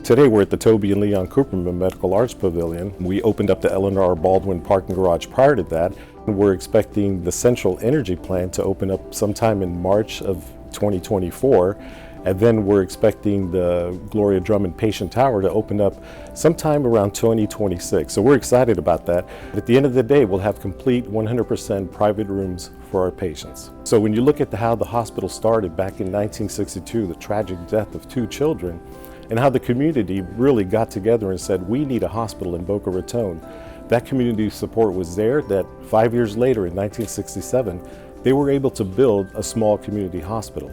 Today we're at the Toby and Leon Cooperman Medical Arts Pavilion. We opened up the Eleanor Baldwin parking garage prior to that. We're expecting the central energy plant to open up sometime in March of 2024. And then we're expecting the Gloria Drummond Patient Tower to open up sometime around 2026. So we're excited about that. At the end of the day, we'll have complete 100% private rooms for our patients. So when you look at how the hospital started back in 1962, the tragic death of 2 children, and how the community really got together and said, we need a hospital in Boca Raton. That community support was there, that 5 years later in 1967, they were able to build a small community hospital.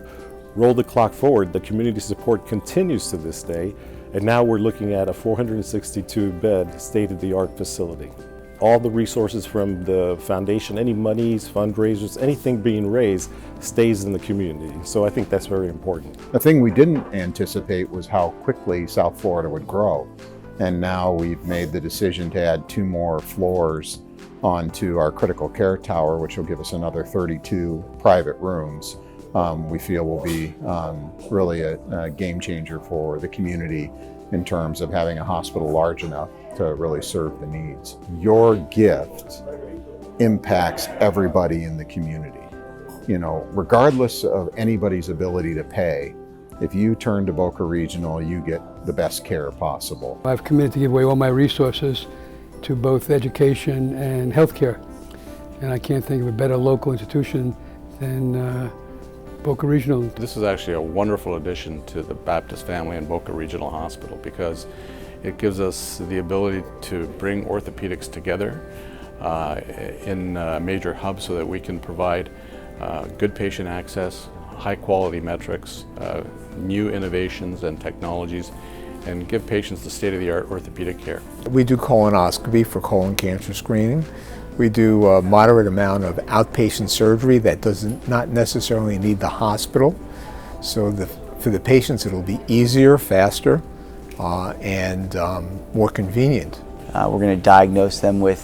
Roll the clock forward, the community support continues to this day, and now we're looking at a 462-bed state-of-the-art facility. All the resources from the foundation, any monies, fundraisers, anything being raised stays in the community. So I think that's very important. The thing we didn't anticipate was how quickly South Florida would grow. And now we've made the decision to add 2 more floors onto our critical care tower, which will give us another 32 private rooms. We feel will be really a game changer for the community in terms of having a hospital large enough to really serve the needs. Your gift impacts everybody in the community. You know, regardless of anybody's ability to pay, if you turn to Boca Regional, you get the best care possible. I've committed to give away all my resources to both education and healthcare. And I can't think of a better local institution than Boca Regional. This is actually a wonderful addition to the Baptist family in Boca Regional Hospital because it gives us the ability to bring orthopedics together in a major hub so that we can provide good patient access, high quality metrics, new innovations and technologies, and give patients the state-of-the-art orthopedic care. We do colonoscopy for colon cancer screening. We do a moderate amount of outpatient surgery that does not necessarily need the hospital. So for the patients it'll be easier, faster, and more convenient. We're going to diagnose them with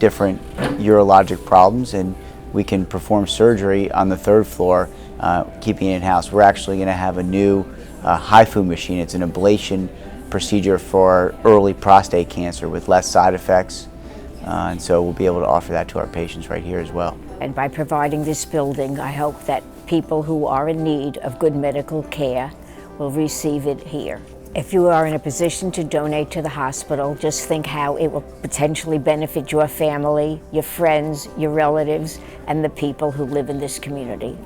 different urologic problems, and we can perform surgery on the 3rd floor, keeping it in-house. We're actually going to have a new HIFU machine. It's an ablation procedure for early prostate cancer with less side effects. And so we'll be able to offer that to our patients right here as well. And by providing this building, I hope that people who are in need of good medical care will receive it here. If you are in a position to donate to the hospital, just think how it will potentially benefit your family, your friends, your relatives, and the people who live in this community.